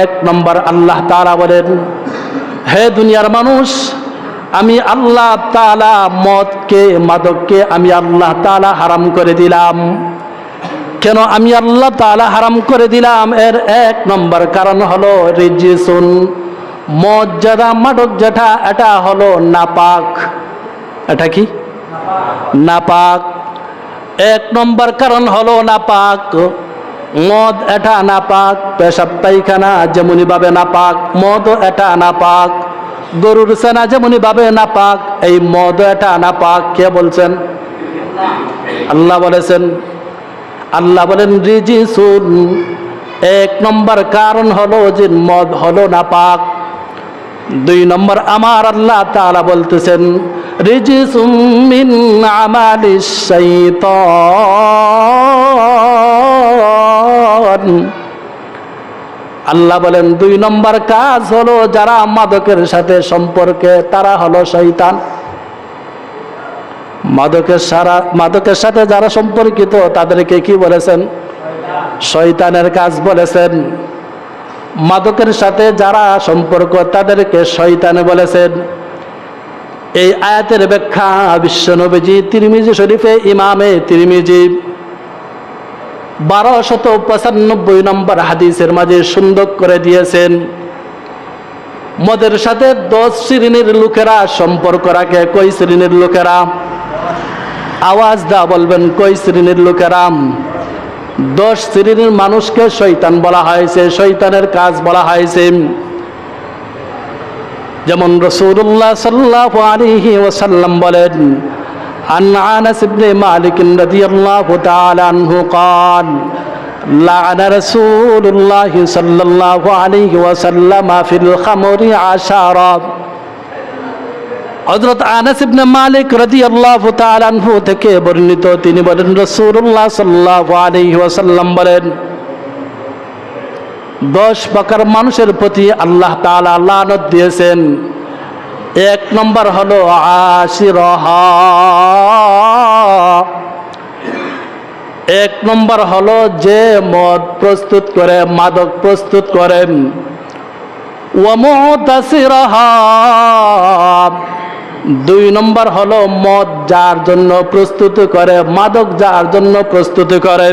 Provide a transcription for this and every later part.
এক নম্বর আল্লাহ তাআলা বলেন, হে দুনিয়ার মানুষ, আমি আল্লাহ তাআলা মদকে, মাদককে আমি আল্লাহ তাআলা হারাম করে দিলাম। কেন আমি আল্লাহ তাআলা হারাম করে দিলাম? এর এক নম্বর কারণ হলো রিজিসুন, মদ যেটা, মাদক যেটা, এটা হলো নাপাক। এটা কি? নাপাক। এক নম্বর কারণ হলো নাপাক। মদ এটা নাপাক, পেশাব পায়খানা যেমনি ভাবে নাপাক, মদ এটা নাপাক। গরুর সেনা যেমনি ভাবে নাপাক, এই মদ এটা নাপাক। কে বলছেন? আল্লাহ বলেছেন। আল্লাহ বলেন রিজিসুন, এক নম্বর কারণ হলো যে মদ হলো নাপাক। দুই নম্বর আমার আল্লাহ তাআলা বলতেছেন রিজিসুম মিন আমালিশ শাইতান। আল্লাহ বলেন দুই নম্বর কাজ হলো যারা মাদকের সাথে সম্পর্কে, তারা হলো শয়তান। মাদকের সাথে যারা সম্পর্কিত তাদেরকে কি বলেছেন? শয়তানের কাজ বলেছেন। মাদকের সাথে যারা সম্পর্ক তাদেরকে শয়তান বলেছেন। এই আয়াতের ব্যাখ্যা বিশ্বনবীজি তিরমিজি শরীফে, ইমামে তিরমিজি 1295 নম্বর হাদিসের মাঝে সুন্দর করে দিয়েছেন। মদের সাথে 10 শ্রেণীর লোকেরা সম্পর্ক রাখে। কয় শ্রেণীর লোকেরা? আওয়াজ দা বলবেন, কয় শ্রেণীর লোকেরা? 10 শ্রেণীর মানুষকে শয়তান বলা হয়েছে, শয়তানের কাজ বলা হয়েছে। যেমন রাসূলুল্লাহ সাল্লাল্লাহু আলাইহি ওয়াসাল্লাম বলেন, আন আনাস ইবনে মালিক রাদিয়াল্লাহু তাআলা আনহু قال لعن رسول الله صلى الله عليه وسلم في الخمر عشرة। হযরত আনাস ইবনে মালিক রাদিয়াল্লাহু তাআলা আনহু থেকে বর্ণিত, তিনি বলেন রাসূলুল্লাহ সাল্লাল্লাহু আলাইহি ওয়াসাল্লাম বলেন, 10 প্রকার মানুষের প্রতি আল্লাহ তাআলা লানত দিয়েছেন। এক নম্বর হলো আশিরহা, এক নম্বর হলো যে মদ প্রস্তুত করে, মাদক প্রস্তুত করেন। ওয়া মুতাসিরহা, দুই নম্বর হলো মদ যার জন্য প্রস্তুত করে, মাদক যার জন্য প্রস্তুতি করে।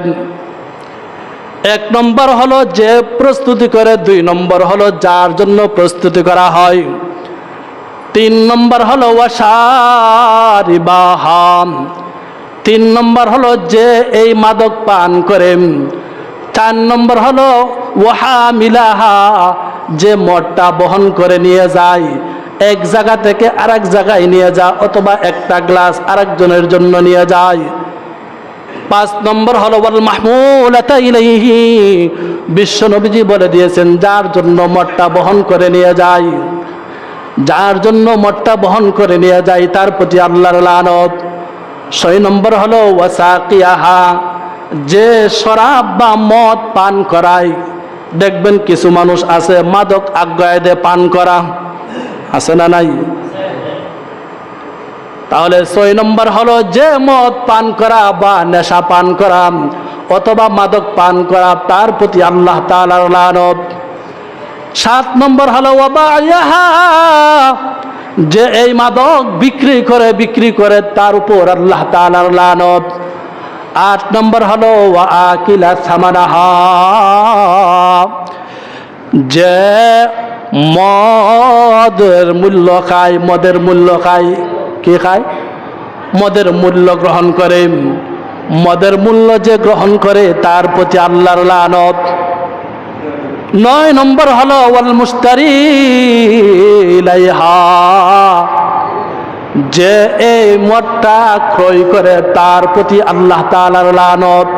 এক নম্বর হলো যে প্রস্তুতি করে, দুই নম্বর হলো যার জন্য প্রস্তুতি করা হয়, তিন নম্বর হলো ওয়াশারিবাহা, তিন নম্বর হলো যে এই মাদক পান করে, চার নম্বর হলো ওয়াহামিলাহা, যে মদটা বহন করে নিয়ে যায়, এক জায়গা থেকে আরেক জায়গায় নিয়ে যায়, অথবা একটা গ্লাস আরেকজনের জন্য নিয়ে যায়। পাঁচ নম্বর হলো ওয়াল মাহমুলাতা ইলাইহি, বিশ্ব নবীজি বলে দিয়েছেন যার জন্য মদটা বহন করে নিয়ে যায়, যার জন্য মদটা বহন করে নিয়ে যায় তার প্রতি আল্লাহর লানত। 6 নম্বর হলো ওয়াসাকিয়াহা, যে শরাব বা মদ পান করায়। দেখবেন কিছু মানুষ আছে মাদক আজ্ঞায় দিয়ে পান করা, আছে না নাই? তাহলে 6 নম্বর হলো যে মদ পান করা বা নেশা পান করা অথবা মাদক পান করা, তার প্রতি আল্লাহ তাআলার লানত। 7 নম্বর হলো ওয়াবাইয়াহা, যে এই মাদক বিক্রি করে তার উপর আল্লাহ তাআলার লানত। 8 নম্বর হলো ওয়াআকিলা সামানাহা, যে মদের মূল্য খায়, মদের মূল্য খায়। কি খায়? মদের মূল্য গ্রহণ করে। মদের মূল্য যে গ্রহণ করে তার প্রতি আল্লাহর লানত। 9 নম্বর হলো ওয়াল মুশতারি ইলাইহা, যে এই মদটা ক্রয় করে তার প্রতি আল্লাহ তাআলার লানত।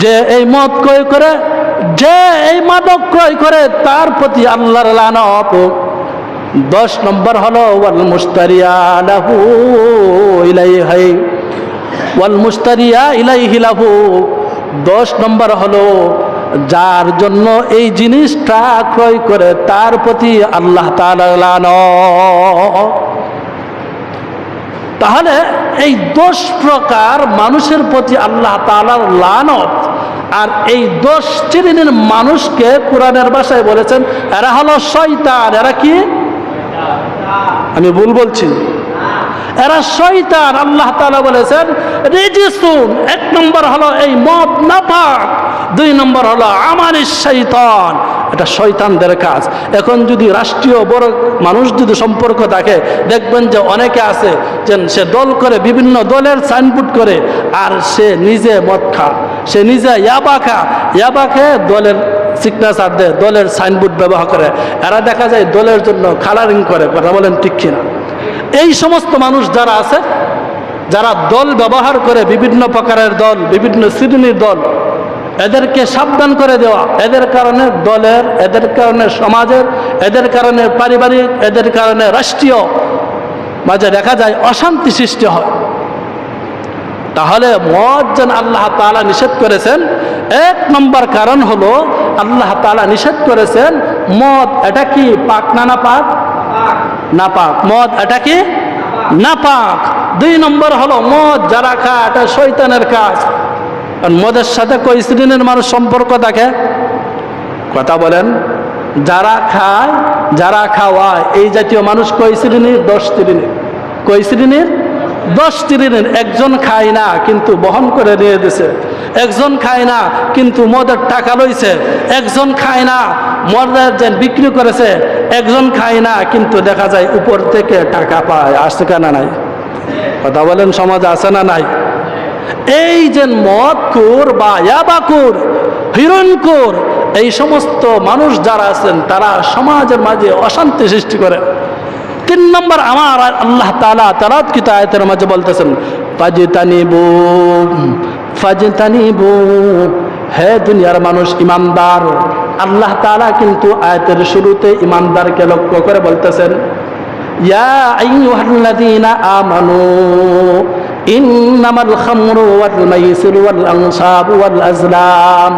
যে এই মদ ক্রয় করে, যে এই মাদক ক্রয় করে তার প্রতি আল্লাহর লানত। 10 নম্বর হলো ওয়াল মুশতারিয়া লাহু ইলাইহি, ওয়াল মুশতারিয়া ইলাইহি লাহু। 10 নম্বর হলো যার জন্য এই জিনিসটা ক্রয় করে তার প্রতি আল্লাহ তাআলার লানত। তাহলে এই 10 প্রকার মানুষের প্রতি আল্লাহ তাআলার লানত আর এই 10 শ্রেণীর মানুষকে কোরআনের ভাষায় বলেছেন এরা হলো শয়তান। এরা কি? আমি ভুল বলছি? এরা শয়তান। আল্লাহ তাআলা বলেছেন রিজিসুন। 1 নম্বর হলো এই মদ নাপাক, 2 নম্বর হলো আমালিশ শয়তান, এটা শয়তানদের কাজ। এখন যদি রাষ্ট্রীয় বড় মানুষ যদি সম্পর্ক থাকে, দেখবেন যে অনেকে আছে যে সে দল করে, বিভিন্ন দলের সাইনবোর্ড করে, আর সে নিজে মদ খা, সে নিজে ইয়াবা খা, ইয়াবা খেয়ে দলের সিগনেচার দেয়, দলের সাইনবোর্ড ব্যবহার করে। এরা দেখা যায় দলের জন্য কালারিং করে। কথা বলেন ঠিক কিনা? এই সমস্ত মানুষ যারা আছে, যারা দল ব্যবহার করে, বিভিন্ন প্রকারের দল, বিভিন্ন শ্রেণীর দল, এদেরকে সাবধান করে দেওয়া। এদের কারণে দলের, এদের কারণে সমাজের, এদের কারণে পারিবারিক, এদের কারণে রাষ্ট্রীয় মাঝে দেখা যায় অশান্তি সৃষ্টি হয়। তাহলে মদ যেন আল্লাহ তাআলা নিষেধ করেছেন, 1 নম্বর কারণ হলো আল্লাহ তাআলা নিষেধ করেছেন মদ এটা কি পাক না নাপাক? নাপাক। মদ এটা কি নাপাক। 2 নম্বর হলো মদ যারা খায় এটা শয়তানের কাজ। মদের সাথে কয় শ্রেণীর মানুষ সম্পর্ক থাকে? কথা বলেন। যারা খায়, যারা খাওয়ায়, এই জাতীয় মানুষ কয় শ্রেণীর? 10 শ্রেণীর। কয় শ্রেণীর? 10 শ্রেণীর। একজন খায় না কিন্তু বহন করে নিয়ে দিছে, একজন খায় না কিন্তু মদের টাকা লইছে, একজন খায় না মদের যে বিক্রি করেছে, একজন খায় না কিন্তু দেখা যায় উপর থেকে টাকা পায়। আসছে কেনা নাই? কথা বলেন, সমাজে আছে না নাই? এই যে মদখোর বা ইয়াবাখোর, হিরোইনখোর, এই সমস্ত মানুষ যারা আছেন তারা সমাজের মাঝে অশান্তি সৃষ্টি করে। 3 নম্বর আমার আল্লাহ তাআলা তেলাওয়াতকৃত আয়াতের মাঝে বলতেছেন ফাজতানিবু, ফাজতানিবু, হে দুনিয়ার মানুষ ইমানদার। আল্লাহ তাআলা কিন্তু আয়াতের শুরুতে ইমানদারকে লক্ষ্য করে বলতেছেন ইয়া আইয়ুহাল্লাযীনা আমানু ইন্নামাল খামরু ওয়াল মাইসিরু ওয়াল আনসাবু ওয়াল আজলাম।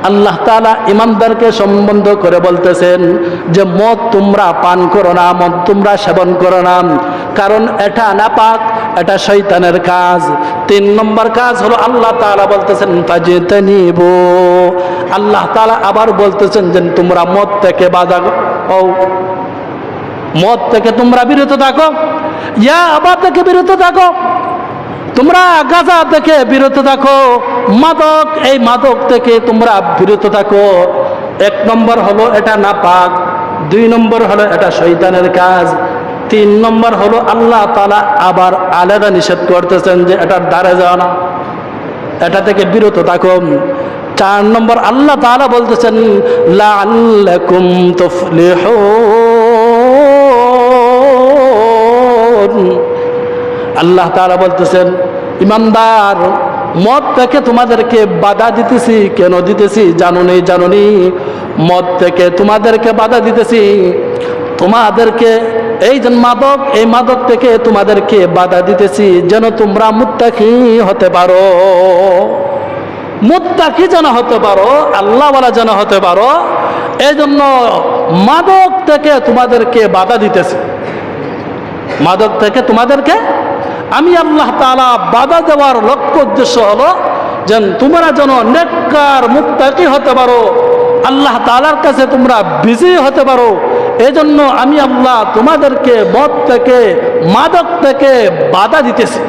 আল্লাহ তাআলা ইমানদারকে সম্বোধন করে বলতেছেন যে মদ তোমরা পান করো না, মদ তোমরা সেবন করো না, কারণ এটা নাপাক, এটা শয়তানের কাজ। 3 নম্বর কাজ হলো আল্লাহ তাআলা বলতেছেন ফাজতানিবু। আল্লাহ তাআলা আবার বলতেছেন যে তোমরা মদ থেকে বাধা, মদ থেকে তোমরা বিরত থাকো, ইয়াবা থেকে বিরত থাকো, তোমরা গাঁজা থেকে বিরত থাকো, মাদক, এই মাদক থেকে তোমরা বিরত থাকো। 1 নম্বর হলো এটা নাপাক, 2 নম্বর হলো এটা শয়তানের কাজ, 3 নম্বর হলো আল্লাহ তাআলা আবার আলাদা নিষেধ করতেছেন যে এটার দ্বারে যাও না, এটা থেকে বিরত থাকো। 4 নম্বর আল্লাহ তাআলা বলতেছেন লাআল্লাকুম তুফলিহুন। আল্লাহ তাআলা বলতেছেন ইমানদার, মদ থেকে তোমাদেরকে বাধা দিতেছি। কেন দিতেছি জানুনি? জানুনি? মদ থেকে তোমাদেরকে বাধা দিতেছি, তোমাদেরকে এই যে মাদক, এই মাদক থেকে তোমাদেরকে বাধা দিতেছি যেন তোমরা মুত্তাকি হতে পারো, মুত্তাকি যেন হতে পারো, আল্লাহওয়ালা যেন হতে পারো। এই জন্য মাদক থেকে তোমাদেরকে বাধা দিতেছি। মাদক থেকে তোমাদেরকে আমি আল্লাহ তাআলা বাধা দেওয়ার লক্ষ্য উদ্দেশ্য হলো যেন তোমরা যেন নেককার মুত্তাকি হতে পারো, আল্লাহ তাআলার কাছে তোমরা বিজয়ী হতে পারো। এজন্য আমি আল্লাহ তোমাদেরকে মদ থেকে, মাদক থেকে বাধা দিতেছি।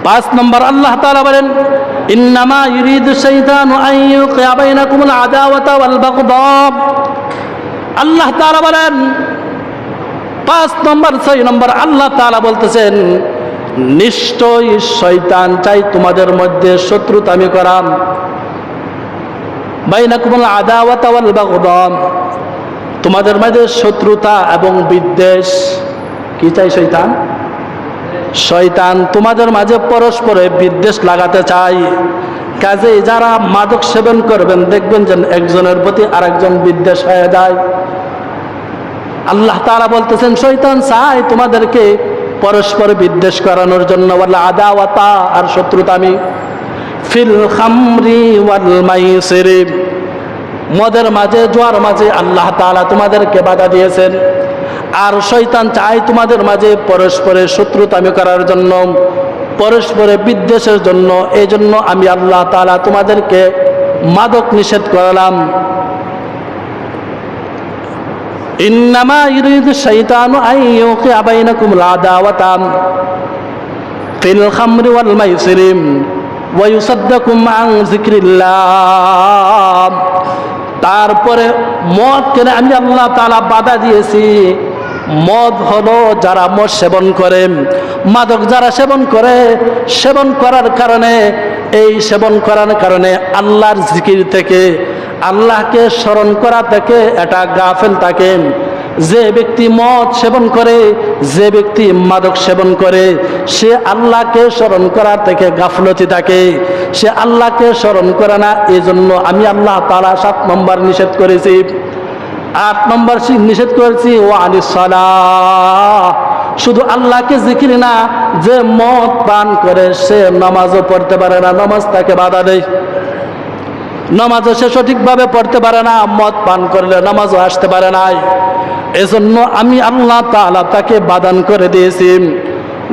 5 নম্বর আল্লাহ তাআলা বলেন ইন্নামা ইউরিদু শাইতানু আন ইউকিয়া বাইনাকুমুল আদাওয়াতা ওয়াল বাগদা। আল্লাহ তাআলা বলেন 5 নম্বর 6 নম্বর আল্লাহ তাআলা বলতেছেন নিশ্চয়ই শয়তান চাই তোমাদের মধ্যে শত্রুতা আমি করাম, বাইনাকুমুল আদাওয়াতা ওয়াল বাগদা, তোমাদের মধ্যে শত্রুতা এবং বিদ্বেষ। কি চাই শয়তান? শয়তান তোমাদের মাঝে পরস্পরে বিদ্বেষ লাগাতে চাই। কাজে যারা মাদক সেবন করবেন দেখবেন যে একজনের প্রতি আরেকজন বিদ্বেষ হয়ে যায়। আল্লাহ তাআলা বলতেছেন শয়তান চায় তোমাদেরকে পরস্পর বিদ্বেষ করানোর জন্য। ওয়াল আদাওয়াতা, আর শত্রুতা আমি, ফিল খামরি ওয়াল মাইসিরি, মদের মাঝে, জুয়ার মাঝে আল্লাহ তাআলা তোমাদেরকে বাধা দিয়েছেন। আর শয়তান চায় তোমাদের মাঝে পরস্পরের শত্রুতামি করার জন্য, পরস্পরের বিদ্বেষের জন্য। এই জন্য আমি আল্লাহ তাআলা তোমাদেরকে মাদক নিষেধ করলাম। ইন্নামা ইউরিদু শাইতানু আন ইউকিআ বাইনাকুমুল আদাওয়াতা ফিল খামরি ওয়াল মাইসিরি ওয়া ইউসাদ্দাকুম আন যিকরিল্লাহ। তারপরে মদ কেন আমি আল্লাহ তাআলা বাধা দিয়েছি। মদ হলো যারা মদ সেবন করে, মাদক যারা সেবন করে, সেবন করার কারণে, এই সেবন করার কারণে আল্লাহর জিকির থেকে, আল্লাহকে স্মরণ করা থেকে এটা গাফেল থাকে। যে ব্যক্তি মদ সেবন করে, যে ব্যক্তি মাদক সেবন করে, সে আল্লাহকে স্মরণ করা থেকে গাফলতি থাকে, সে আল্লাহকে স্মরণ করে না। এই জন্য আমি আল্লাহ তাআলা 7 নম্বর নিষেধ করেছি। 8 নম্বর নিষেধ করেছি ওয়া আনিস সালাহ। শুধু আল্লাহকে জিকির না, যে মদ পান করে সে নামাজও পড়তে পারে না, নামাজ তাকে বাধা দেয়। নামাজও সে সঠিকভাবে পড়তে পারে না, মদ পান করলে নামাজও আসতে পারে না। এজন্য আমি আল্লাহ তাআলা তাকে বাদান করে দিয়েছি।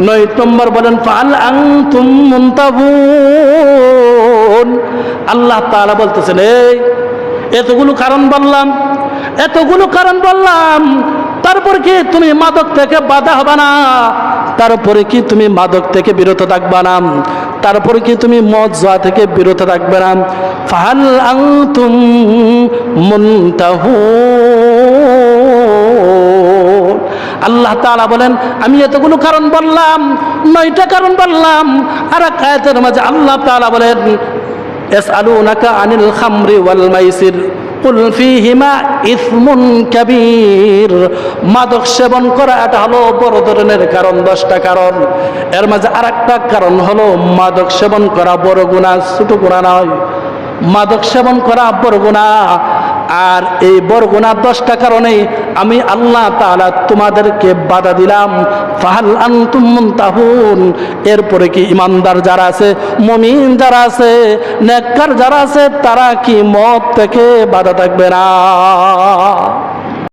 9 নম্বর বলেন ফাল আনতুম মুনতাহুন। আল্লাহ তাআলা বলতেছেন এই এতগুলো কারণ বললাম, এতগুলো কারণ বললাম, তারপর কি তুমি মাদক থেকে বাধা হবে না? তারপরে কি তুমি মাদক থেকে বিরত থাকবে না? তারপরে কি তুমি মদ জুয়া থেকে বিরত থাকবে না? ফাহাল আনতুম মুনতাহুন। আল্লাহ তাআলা বলেন আমি এতগুলো কারণ বললাম, 9টা কারণ বললাম। আর এক আয়াতের মাঝে আল্লাহ তাআলা বলেন ইয়াসআলুনাকা আনিল খামরি ওয়াল মাইসির কুল ফীহিমা ইসমুন কাবীর। মাদক সেবন করা এটা হলো বড় ধরনের কারণ, 10টা কারণ। এর মাঝে আরেকটা কারণ হলো মাদক সেবন করা বড় গুনাহ, ছোট গুনাহ নয়। মাদক সেবন করা বড় গুনাহ। আর এই বড় গুনাহ 10টা কারণে আমি আল্লাহ তাআলা তোমাদেরকে বাধা দিলাম। ফাহাল আনতুম মুনতাহুন। এরপরে কি ইমানদার যারা আছে, মুমিন যারা আছে, নেককার যারা আছে, তারা কি মদ থেকে বাধা থাকবে না?